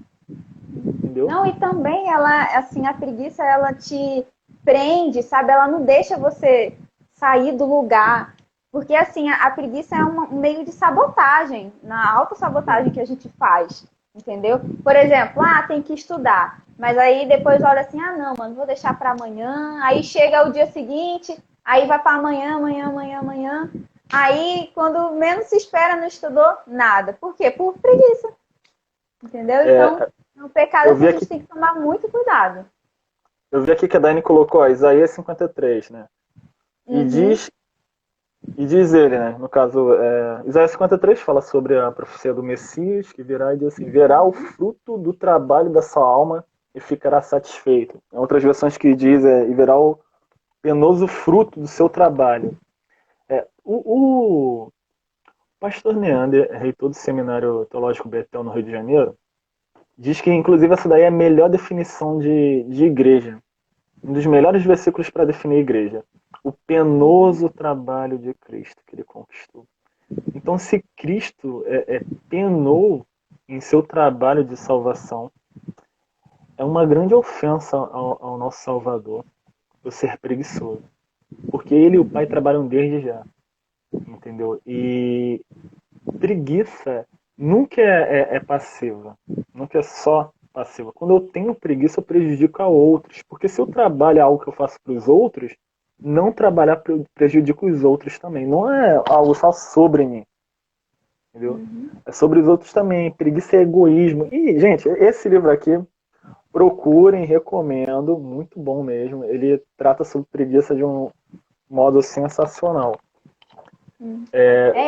Entendeu? Não, e também ela, assim, a preguiça, ela te prende, sabe? Ela não deixa você sair do lugar. Porque, assim, a preguiça é um meio de sabotagem, na autossabotagem que a gente faz, entendeu? Por exemplo, tem que estudar. Mas aí depois olha assim, não, mano, vou deixar para amanhã. Aí chega o dia seguinte, aí vai para amanhã. Aí, quando menos se espera, não estudou nada. Por quê? Por preguiça. Entendeu? Então, No pecado, Eu assim, vi a aqui, gente tem que tomar muito cuidado. eu vi aqui que a Dani colocou, ó, Isaías 53, né? E Uhum, diz, e diz ele, né? No caso, Isaías 53 fala sobre a profecia do Messias, que virá e diz assim: verá o fruto do trabalho da sua alma e ficará satisfeito. Em outras versões que diz, e verá o penoso fruto do seu trabalho. O pastor Neander, reitor do Seminário Teológico Betel, no Rio de Janeiro, diz que, inclusive, essa daí é a melhor definição de igreja. Um dos melhores versículos para definir igreja. O penoso trabalho de Cristo que ele conquistou. Então, se Cristo penou em seu trabalho de salvação, é uma grande ofensa ao nosso Salvador eu ser preguiçoso. Porque ele e o Pai trabalham desde já. Entendeu? E preguiça nunca é passiva. Nunca é só passiva. Quando eu tenho preguiça, eu prejudico a outros. Porque se eu trabalho algo que eu faço para os outros, não trabalhar prejudica os outros também. Não é algo só sobre mim. Entendeu? uhum. É sobre os outros também. Preguiça é egoísmo. E, gente, esse livro aqui, procurem, recomendo. Muito bom mesmo. Ele trata sobre preguiça de um modo sensacional.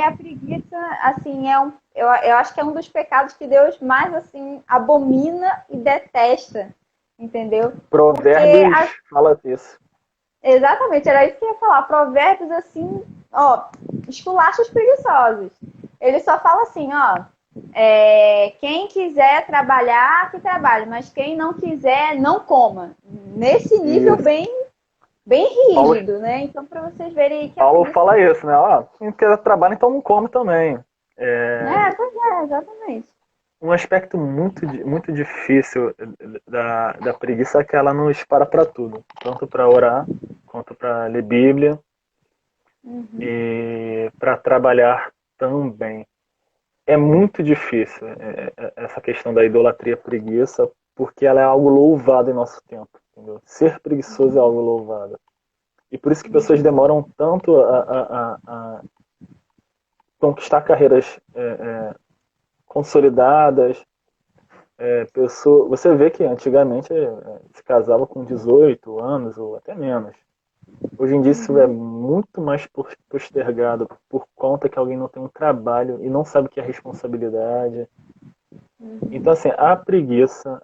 A preguiça, assim, eu acho que é um dos pecados que Deus mais, assim, abomina e detesta, entendeu? Porque, Provérbios fala disso. exatamente, era isso que eu ia falar. Provérbios, assim, ó, esculacha os preguiçosos. Ele só fala assim, ó, quem quiser trabalhar, que trabalhe, mas quem não quiser, não coma. Nesse nível Isso. bem Paulo, rígido, né? Então, para vocês verem que a Paulo preguiça... fala isso, né? Ó, quem quer trabalho, então não come também. Pois exatamente. Um aspecto muito difícil da preguiça é que ela nos para tudo. Tanto para orar, quanto para ler Bíblia Uhum. e para trabalhar também. É muito difícil essa questão da idolatria preguiça, porque ela é algo louvado em nosso tempo. Entendeu? Ser preguiçoso é algo louvado. E por isso que pessoas Uhum. demoram tanto a conquistar carreiras consolidadas. Você vê que antigamente se casava com 18 anos ou até menos. Hoje em dia isso é Uhum. muito mais postergado por conta que alguém não tem um trabalho e não sabe o que é responsabilidade. Então, Uhum. assim, a preguiça,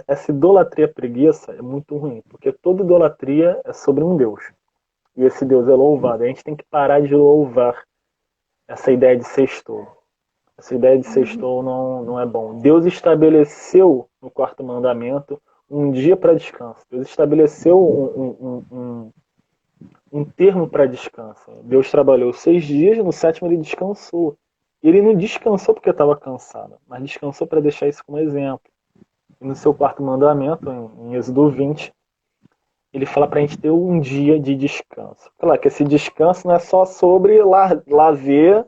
essa idolatria preguiça é muito ruim, porque toda idolatria é sobre um Deus. E esse Deus é louvado. A gente tem que parar de louvar essa ideia de sextou. Essa ideia de Uhum. sextou não é bom. Deus estabeleceu no quarto mandamento um dia para descanso. Deus estabeleceu um termo para descanso. Deus trabalhou 6 dias, no sétimo ele descansou. E ele não descansou porque estava cansado, mas descansou para deixar isso como exemplo. E no seu quarto mandamento, em Êxodo 20, ele fala para a gente ter um dia de descanso. Claro que esse descanso não é só sobre lazer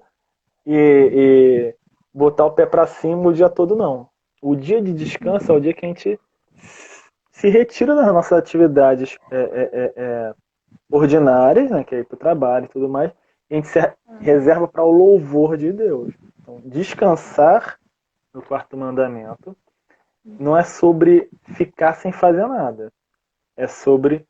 e botar o pé para cima o dia todo, não. O dia de descanso é o dia que a gente se retira das nossas atividades ordinárias, né, que é ir para o trabalho e tudo mais, e a gente se reserva para o louvor de Deus. Então, descansar no quarto mandamento não é sobre ficar sem fazer nada, é sobre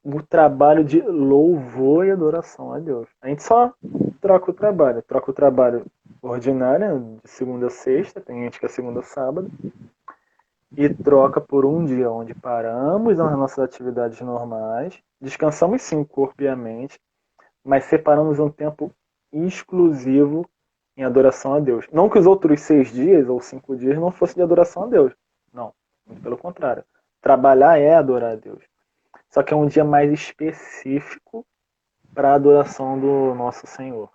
o trabalho de louvor e adoração a Deus. A gente só troca o trabalho ordinário, de segunda a sexta, tem gente que é segunda a sábado, e troca por um dia onde paramos nas nossas atividades normais, descansamos sim o corpo e a mente, mas separamos um tempo exclusivo em adoração a Deus. Não que os outros 6 dias ou 5 dias não fossem de adoração a Deus. Não, muito pelo contrário. Trabalhar é adorar a Deus. Só que é um dia mais específico para a adoração do nosso Senhor.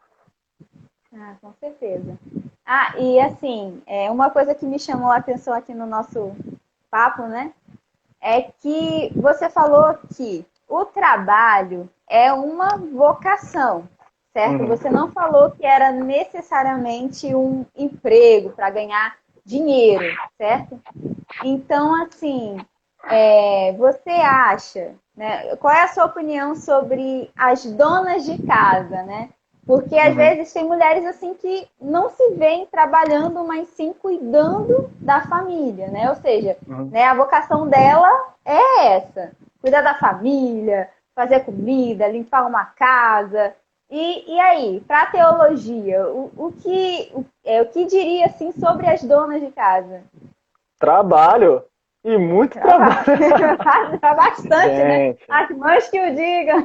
Ah, com certeza. Ah, e assim, uma coisa que me chamou a atenção aqui no nosso papo, né? É que você falou que o trabalho é uma vocação, certo? Uhum. Você não falou que era necessariamente um emprego para ganhar dinheiro, certo? Então, assim, você acha, né? Qual é a sua opinião sobre as donas de casa, né? Porque às vezes tem mulheres assim que não se veem trabalhando, mas sim cuidando da família, né? Ou seja, né, a vocação dela é essa: cuidar da família, fazer comida, limpar uma casa. E aí, para a teologia, o que diria assim sobre as donas de casa? Trabalho. E muito trabalho. Bastante, né? Gente, As mães que o digam.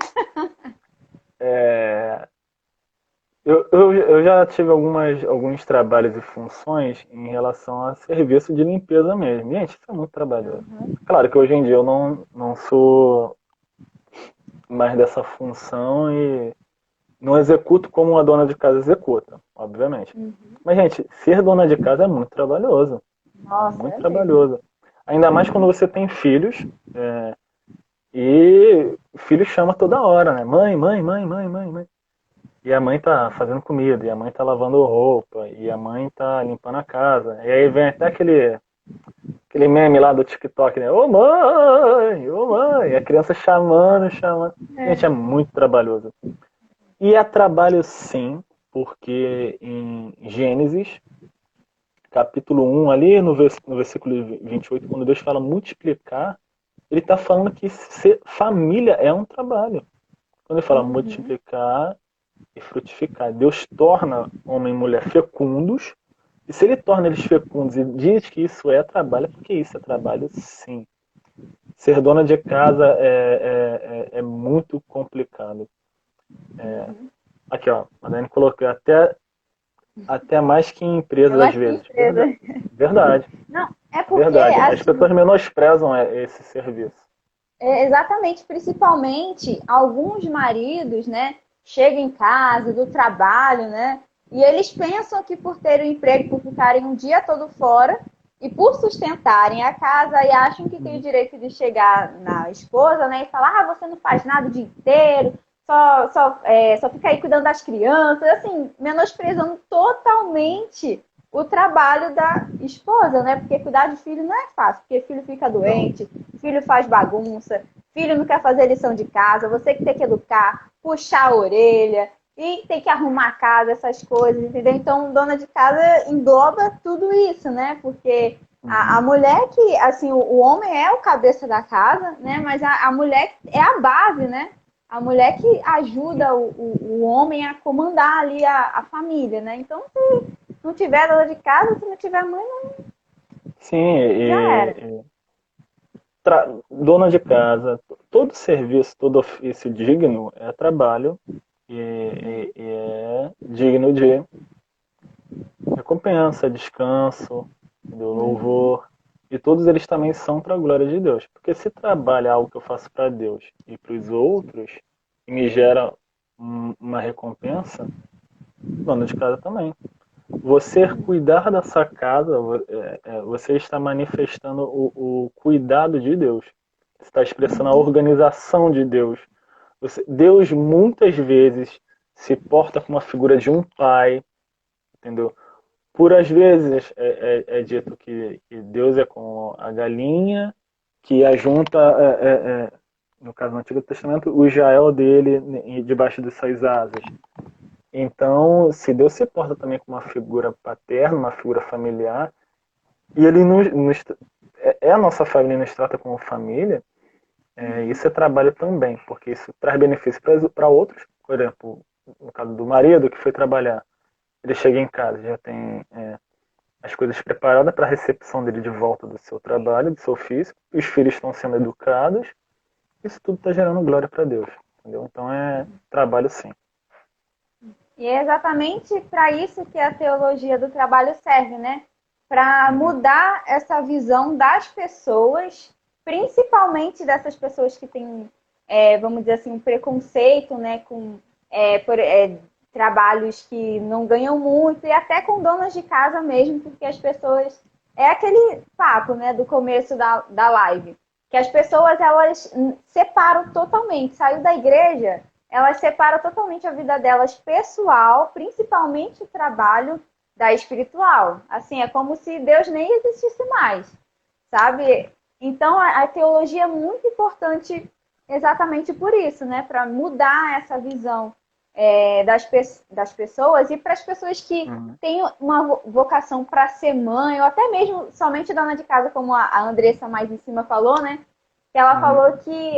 é, eu já tive alguns trabalhos e funções em relação a serviço de limpeza mesmo. Gente, isso é muito trabalhoso. Claro que hoje em dia eu não sou mais dessa função e não executo como uma dona de casa executa, obviamente. Mas, gente, ser dona de casa é muito trabalhoso. Nossa, Muito é mesmo. trabalhoso. Ainda mais quando você tem filhos. E o filho chama toda hora, né? Mãe, mãe, mãe, mãe, mãe, mãe. E a mãe tá fazendo comida, e a mãe tá lavando roupa, e a mãe tá limpando a casa. E aí vem até aquele meme lá do TikTok, né? Ô mãe, ô mãe. E a criança chamando, chamando. Gente, é muito trabalhoso. E é trabalho sim, porque em Gênesis, capítulo 1, ali no versículo 28, quando Deus fala multiplicar, ele está falando que ser família é um trabalho. Quando ele fala multiplicar e frutificar, Deus torna homem e mulher fecundos, e se ele torna eles fecundos e diz que isso é trabalho, é porque isso é trabalho sim. Ser dona de casa é muito complicado. Aqui, ó, a Dani colocou até mais que em É empresas às mais que vezes. empresa. Verdade, Não, é porque, verdade. As assim, pessoas menosprezam esse serviço. exatamente, principalmente alguns maridos, né, chegam em casa do trabalho, né, e eles pensam que por terem um emprego, por ficarem um dia todo fora e por sustentarem a casa, e acham que tem o direito de chegar na esposa, né, e falar: ah, você não faz nada o dia inteiro, só fica aí cuidando das crianças, assim, menosprezando totalmente o trabalho da esposa, né? Porque cuidar de filho não é fácil, porque filho fica doente, filho faz bagunça, filho não quer fazer lição de casa, você que tem que educar, puxar a orelha e tem que arrumar a casa, essas coisas, entendeu? Então, dona de casa engloba tudo isso, né? Porque a mulher que, assim, o homem é o cabeça da casa, né? Mas a mulher é a base, né? A mulher que ajuda o homem a comandar ali a família, né? Então, se não tiver dona de casa, se não tiver mãe, Sim, já era. dona de casa, todo serviço, todo ofício digno é trabalho e é digno de recompensa, descanso, do louvor. E todos eles também são para a glória de Deus. Porque se trabalho é algo que eu faço para Deus e para os outros, e me gera uma recompensa, dona de casa também. Você cuidar da sua casa, você está manifestando o cuidado de Deus. Você está expressando a organização de Deus. Deus muitas vezes se porta como a figura de um pai, entendeu? Por às vezes é dito que Deus é como a galinha que ajunta, no caso do Antigo Testamento, o Israel dele debaixo de suas asas. Então, se Deus se porta também como uma figura paterna, uma figura familiar, e Ele é a nossa família, nos trata como família, isso é trabalho também, porque isso traz benefício para outros. Por exemplo, no caso do marido que foi trabalhar, ele chega em casa, já tem as coisas preparadas para a recepção dele de volta do seu trabalho, do seu ofício, os filhos estão sendo educados, isso tudo está gerando glória para Deus, entendeu? Então é trabalho sim. E é exatamente para isso que a teologia do trabalho serve, né? Para mudar essa visão das pessoas, principalmente dessas pessoas que têm, vamos dizer assim, um preconceito, né, com trabalhos que não ganham muito, e até com donas de casa mesmo, porque as pessoas. É aquele papo, né, do começo da live, que as pessoas elas separam totalmente, saiu da igreja, elas separam totalmente a vida delas pessoal, principalmente o trabalho, da espiritual. Assim, é como se Deus nem existisse mais, sabe? Então, a teologia é muito importante exatamente por isso, né? Para mudar essa visão das pessoas e para as pessoas que têm uma vocação para ser mãe, ou até mesmo somente dona de casa, como a Andressa mais em cima falou, né? Que ela falou que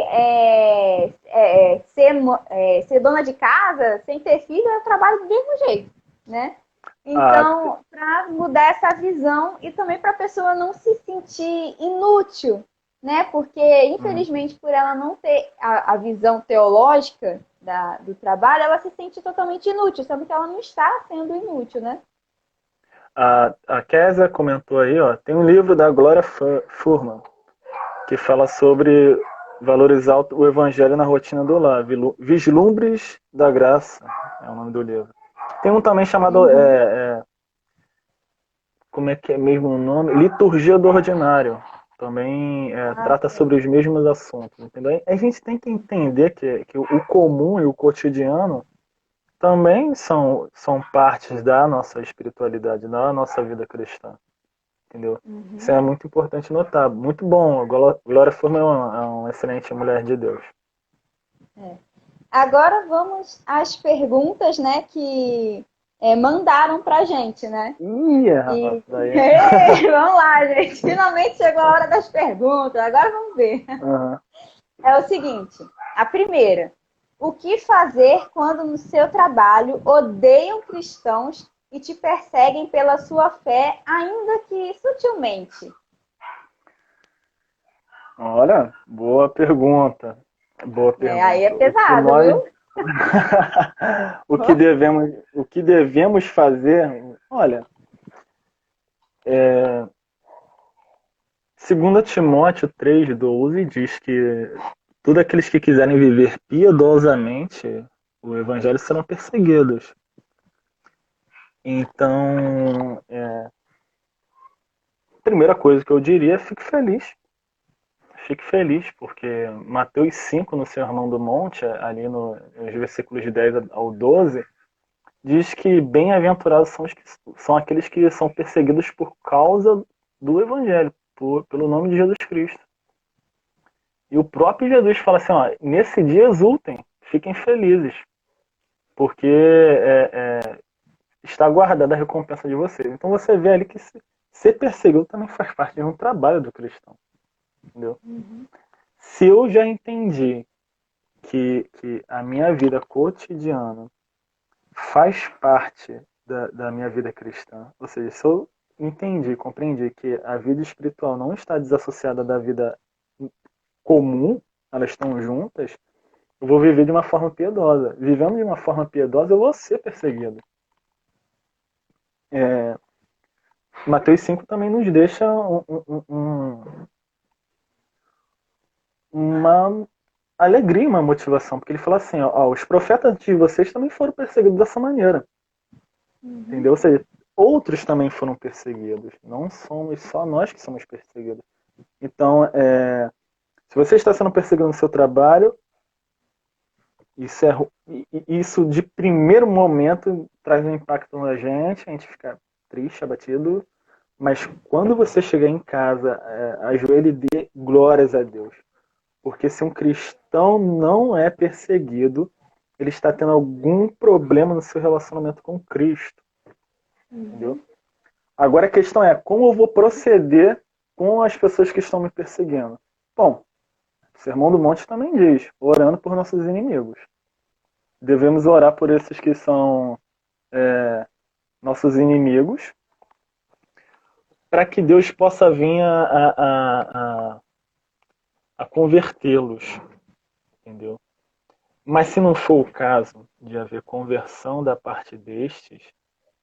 ser dona de casa, sem ter filho, é trabalho do mesmo jeito, né? Então, para mudar essa visão e também para a pessoa não se sentir inútil, né? Porque, infelizmente, por ela não ter a visão teológica do trabalho, ela se sente totalmente inútil, sendo que ela não está sendo inútil, né? A Kézia comentou aí, ó, tem um livro da Gloria Furman que fala sobre valorizar o evangelho na rotina do lar. Vislumbres da Graça é o nome do livro. Tem um também chamado, como é que é mesmo o nome? Liturgia do Ordinário. Também trata sobre os mesmos assuntos, entendeu? A gente tem que entender que o comum e o cotidiano também são partes da nossa espiritualidade, da nossa vida cristã, entendeu? Isso é muito importante notar. Muito bom. A Glória Furman é uma excelente mulher de Deus. Agora vamos às perguntas, né, que mandaram pra gente, né? Rapaz, daí... Vamos lá, gente. Finalmente chegou a hora das perguntas. Agora vamos ver. É o seguinte. A primeira. O que fazer quando no seu trabalho odeiam cristãos e te perseguem pela sua fé, ainda que sutilmente? Olha, boa pergunta. Boa pergunta. Aí é pesado, viu? O que devemos fazer? Olha, 2 Timóteo 3:12 diz que todos aqueles que quiserem viver piedosamente o evangelho serão perseguidos. Então, a primeira coisa que eu diria é fique feliz. Fique feliz, porque Mateus 5, no Sermão do Monte, ali nos versículos de 10 ao 12, diz que bem-aventurados são aqueles que são perseguidos por causa do Evangelho, pelo nome de Jesus Cristo. E o próprio Jesus fala assim, ó, nesse dia exultem, fiquem felizes, porque está guardada a recompensa de vocês. Então você vê ali que ser perseguido também faz parte de um trabalho do cristão. Entendeu? Se eu já entendi que a minha vida cotidiana faz parte da minha vida cristã, ou seja, se eu compreendi que a vida espiritual não está desassociada da vida comum, elas estão juntas, eu vou viver de uma forma piedosa. Vivendo de uma forma piedosa, eu vou ser perseguido. Mateus 5 também nos deixa uma alegria, uma motivação, porque ele fala assim, ó, os profetas de vocês também foram perseguidos dessa maneira. Entendeu? Ou seja, outros também foram perseguidos. Não somos só nós que somos perseguidos. Então, se você está sendo perseguido no seu trabalho, isso de primeiro momento traz um impacto na gente, a gente fica triste, abatido, mas quando você chegar em casa, ajoelhe e dê glórias a Deus. Porque se um cristão não é perseguido, ele está tendo algum problema no seu relacionamento com Cristo. Entendeu? Agora a questão é, como eu vou proceder com as pessoas que estão me perseguindo? Bom, o Sermão do Monte também diz, orando por nossos inimigos. Devemos orar por esses que são nossos inimigos, para que Deus possa vir a convertê-los. Entendeu? Mas se não for o caso de haver conversão da parte destes,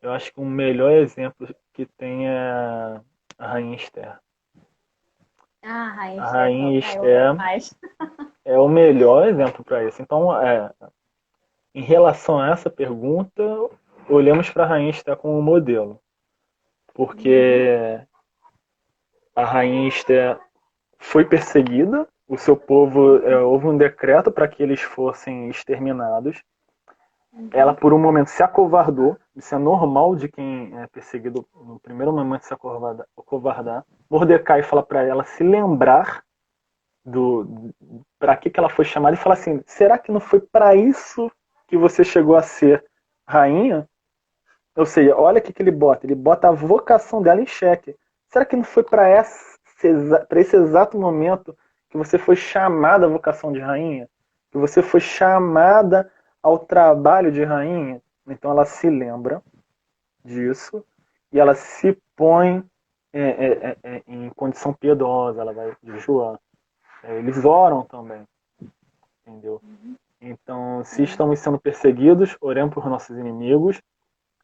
eu acho que o melhor exemplo que tem é a Rainha Esther. A Rainha Esther é o melhor exemplo para isso. Então, em relação a essa pergunta, olhamos para a Rainha Esther como modelo. Porque a Rainha Esther foi perseguida, o seu povo, houve um decreto para que eles fossem exterminados. Ela, por um momento, se acovardou. Isso é normal de quem é perseguido no primeiro momento se acovardar. Mordecai fala para ela se lembrar para que ela foi chamada e fala assim, será que não foi para isso que você chegou a ser rainha, ou seja, olha o que ele bota. Ele bota a vocação dela em xeque. Será que não foi para esse exato momento que você foi chamada à vocação de rainha? Que você foi chamada ao trabalho de rainha? Então ela se lembra disso e ela se põe em condição piedosa. Ela vai jejuar. Eles oram também, entendeu? Então, se estamos sendo perseguidos, oremos por nossos inimigos,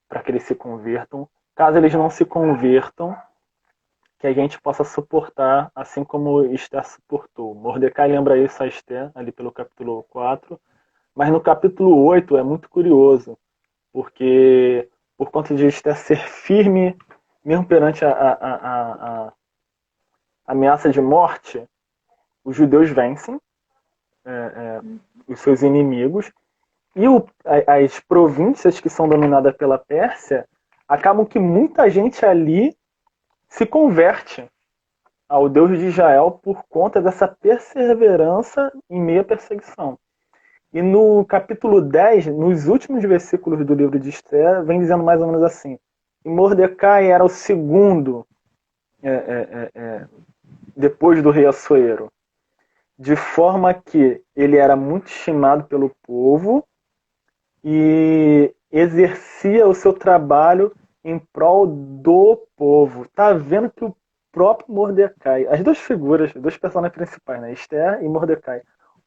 para que eles se convertam. Caso eles não se convertam, que a gente possa suportar, assim como Esther suportou. Mordecai lembra isso a Esther, ali pelo capítulo 4. Mas no capítulo 8 é muito curioso, porque por conta de Esther ser firme, mesmo perante a ameaça de morte, os judeus vencem os seus inimigos, e as províncias que são dominadas pela Pérsia, acabam que muita gente ali se converte ao Deus de Israel por conta dessa perseverança em meio à perseguição. E no capítulo 10, nos últimos versículos do livro de Esther, vem dizendo mais ou menos assim: e Mordecai era o segundo depois do rei Assuero, de forma que ele era muito estimado pelo povo e exercia o seu trabalho em prol do povo. Tá vendo que o próprio Mordecai, as duas figuras, os dois personagens principais, né? Esther e Mordecai.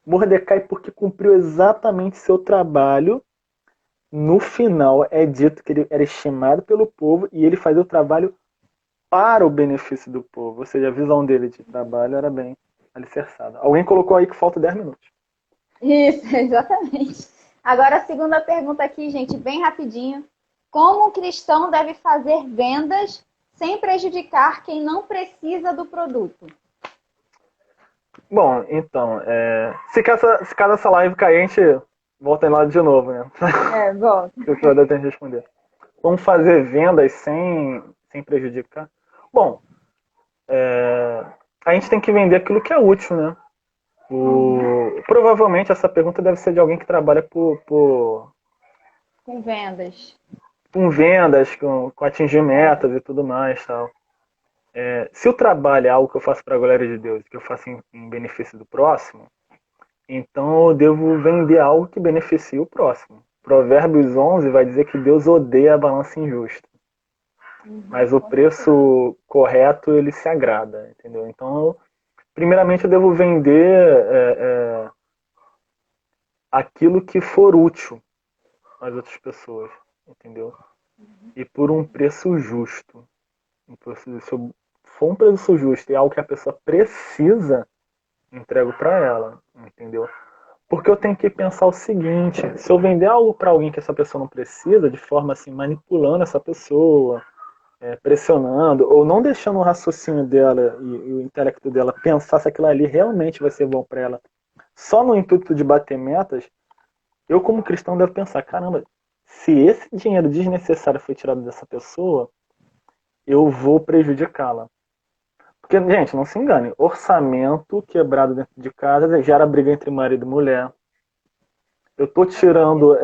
Mordecai, porque cumpriu exatamente seu trabalho, no final é dito que ele era estimado pelo povo e ele fazia o trabalho para o benefício do povo. Ou seja, a visão dele de trabalho era bem alicerçada. Alguém colocou aí que falta 10 minutos. Isso, exatamente. Agora a segunda pergunta aqui, gente, bem rapidinho. Como um cristão deve fazer vendas sem prejudicar quem não precisa do produto? Bom, então, se caso essa live cair, a gente volta lá de novo, né? Volta. Eu só deve ter que responder. Como fazer vendas sem prejudicar? Bom, a gente tem que vender aquilo que é útil, né? Provavelmente essa pergunta deve ser de alguém que trabalha com vendas. Com vendas, com atingir metas e tudo mais, tal. Se o trabalho é algo que eu faço para a glória de Deus, que eu faço em benefício do próximo, então eu devo vender algo que beneficie o próximo. Provérbios 11 vai dizer que Deus odeia a balança injusta. Mas o preço correto, ele se agrada, entendeu? Então, primeiramente eu devo vender aquilo que for útil às outras pessoas, entendeu? E por um preço justo. Se for um preço justo e algo que a pessoa precisa, entrego para ela, entendeu? Porque eu tenho que pensar o seguinte: se eu vender algo para alguém que essa pessoa não precisa, de forma assim, manipulando essa pessoa, pressionando, ou não deixando o raciocínio dela e o intelecto dela pensar se aquilo ali realmente vai ser bom para ela, só no intuito de bater metas, eu como cristão devo pensar: caramba, se esse dinheiro desnecessário foi tirado dessa pessoa, eu vou prejudicá-la. Porque, gente, não se engane, orçamento quebrado dentro de casa gera briga entre marido e mulher. Eu estou tirando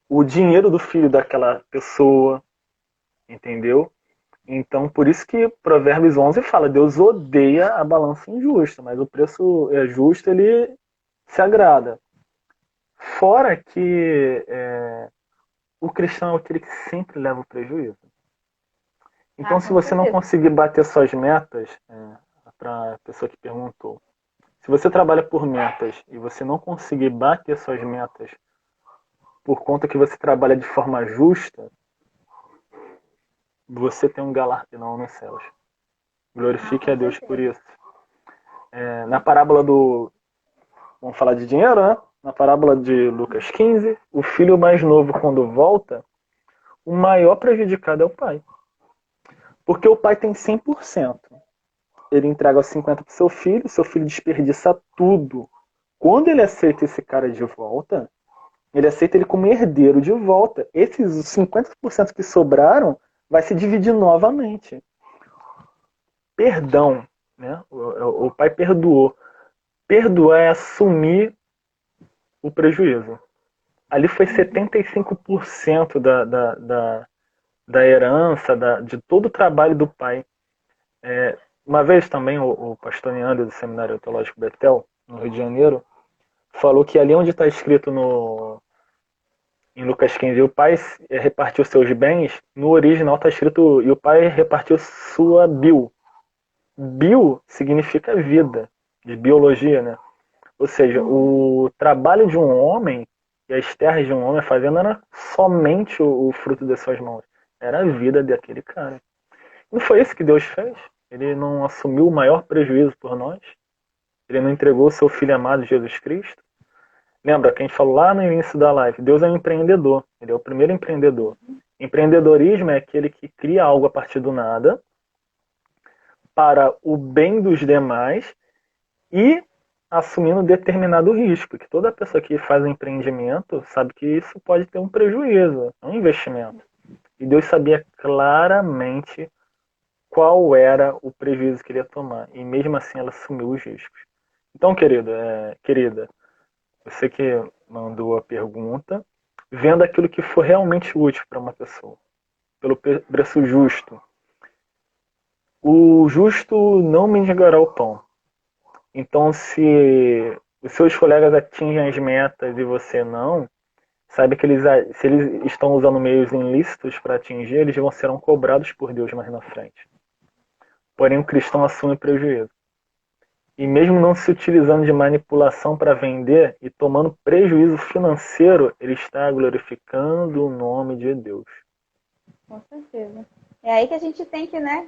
o dinheiro do filho daquela pessoa, entendeu? Então, por isso que Provérbios 11 fala: Deus odeia a balança injusta, mas o preço justo, ele se agrada. Fora que o cristão é aquele que sempre leva o prejuízo. Então, se você não conseguir bater suas metas, para a pessoa que perguntou, se você trabalha por metas e você não conseguir bater suas metas por conta que você trabalha de forma justa, você tem um galardão nos céus. Glorifique a Deus por isso. Na parábola vamos falar de dinheiro, né? Na parábola de Lucas 15, o filho mais novo, quando volta, o maior prejudicado é o pai. Porque o pai tem 100%. Ele entrega os 50% para o seu filho desperdiça tudo. Quando ele aceita esse cara de volta, ele aceita ele como herdeiro de volta. Esses 50% que sobraram vai se dividir novamente. Perdão, né? O pai perdoou. Perdoar é assumir o prejuízo. Ali foi 75% da herança, de todo o trabalho do pai. Uma vez também o pastor Neandro do Seminário Teológico Betel, no Rio de Janeiro, falou que ali onde está escrito em Lucas 15, o pai repartiu seus bens, no original está escrito, e o pai repartiu sua bio. Bio significa vida, de biologia, né? Ou seja, o trabalho de um homem e as terras de um homem, a fazenda, era somente o fruto das suas mãos. Era a vida daquele cara. Não foi isso que Deus fez? Ele não assumiu o maior prejuízo por nós? Ele não entregou o seu Filho amado, Jesus Cristo? Lembra que a gente falou lá no início da live, Deus é um empreendedor, ele é o primeiro empreendedor. Empreendedorismo é aquele que cria algo a partir do nada para o bem dos demais e assumindo determinado risco, que toda pessoa que faz um empreendimento sabe que isso pode ter um prejuízo, um investimento. E Deus sabia claramente qual era o prejuízo que ele ia tomar, e mesmo assim ela assumiu os riscos. Então, querida, você que mandou a pergunta, vendo aquilo que for realmente útil para uma pessoa, pelo preço justo. O justo não mendigará o pão. Então, se os seus colegas atingem as metas e você não, saiba que se eles estão usando meios ilícitos para atingir, eles serão cobrados por Deus mais na frente. Porém, o cristão assume prejuízo. E mesmo não se utilizando de manipulação para vender e tomando prejuízo financeiro, ele está glorificando o nome de Deus. Com certeza. É aí que a gente tem que, né,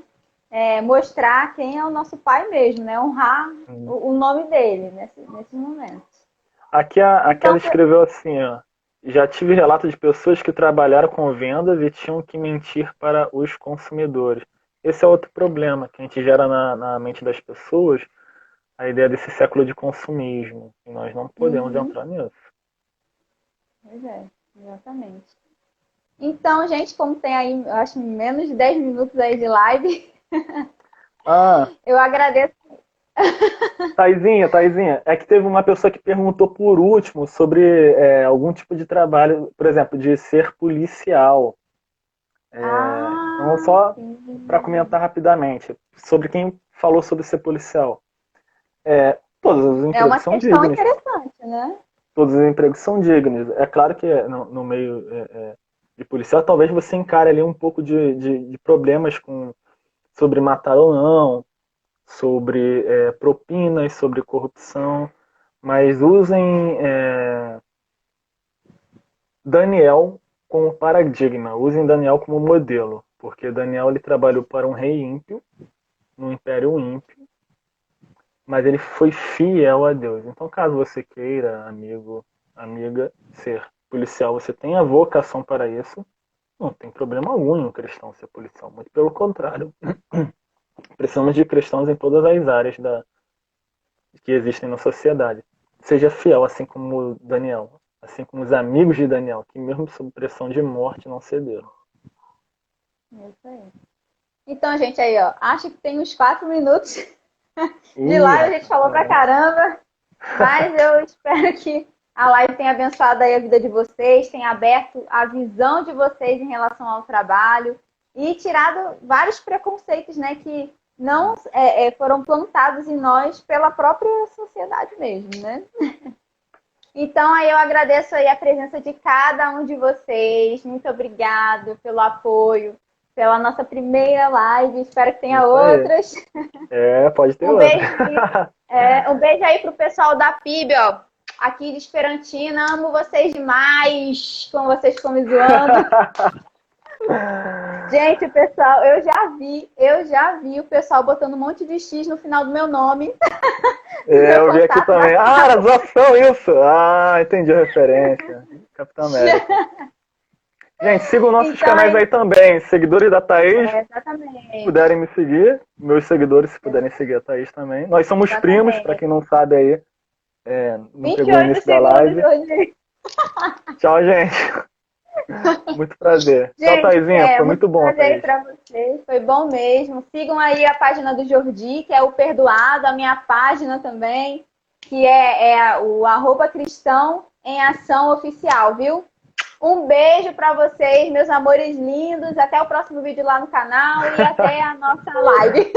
mostrar quem é o nosso pai mesmo, né? Honrar o nome dele nesses momentos. Aqui ela escreveu assim, ó. Já tive relatos de pessoas que trabalharam com vendas e tinham que mentir para os consumidores. Esse é outro problema que a gente gera na mente das pessoas, a ideia desse século de consumismo. E nós não podemos entrar nisso. Pois é, exatamente. Então, gente, como tem aí, eu acho, menos de 10 minutos aí de live, eu agradeço. Taizinha, é que teve uma pessoa que perguntou por último sobre algum tipo de trabalho, por exemplo, de ser policial. Então, só para comentar rapidamente, sobre quem falou sobre ser policial. Todos os empregos são dignos. É uma questão interessante, né? Todos os empregos são dignos. É claro que no meio de policial, talvez você encare ali um pouco de problemas sobre matar ou não, sobre propinas, sobre corrupção, mas usem Daniel como paradigma, usem Daniel como modelo, porque Daniel ele trabalhou para um rei ímpio, num império ímpio, mas ele foi fiel a Deus. Então, caso você queira, amigo, amiga, ser policial, você tem a vocação para isso, não tem problema algum em um cristão ser policial, muito pelo contrário. Precisamos de cristãos em todas as áreas que existem na sociedade. Seja fiel, assim como Daniel, assim como os amigos de Daniel, que mesmo sob pressão de morte não cederam. É isso aí. Então, gente, aí, ó, acho que tem uns 4 minutos de live, a gente falou pra caramba, mas eu espero que a live tenha abençoado aí a vida de vocês, tenha aberto a visão de vocês em relação ao trabalho e tirado vários preconceitos, né, que não foram plantados em nós pela própria sociedade mesmo, né? Então, aí eu agradeço aí a presença de cada um de vocês. Muito obrigado pelo apoio, pela nossa primeira live. Espero que tenha outras. Pode ter outras. Um beijo aí pro pessoal da PIB, ó. Aqui de Esperantina. Amo vocês demais. Como vocês ficam me zoando. Gente, pessoal, eu já vi o pessoal botando um monte de X no final do meu nome. Eu vi aqui também. Era zoação isso! Entendi a referência. Capitão América. Gente, sigam nossos canais aí também. Seguidores da Thaís. Exatamente. Se puderem me seguir. Meus seguidores, se puderem seguir a Thaís também. Nós somos primos, para quem não sabe aí. Não pegou o início da live. Hoje. Tchau, gente. Muito prazer. Gente, tchau, Thaisinha. Foi muito bom. Prazer para vocês. Foi bom mesmo. Sigam aí a página do Jordi, que é o Perdoado, a minha página também, que é o @cristão em ação oficial, viu? Um beijo para vocês, meus amores lindos. Até o próximo vídeo lá no canal e até a nossa live.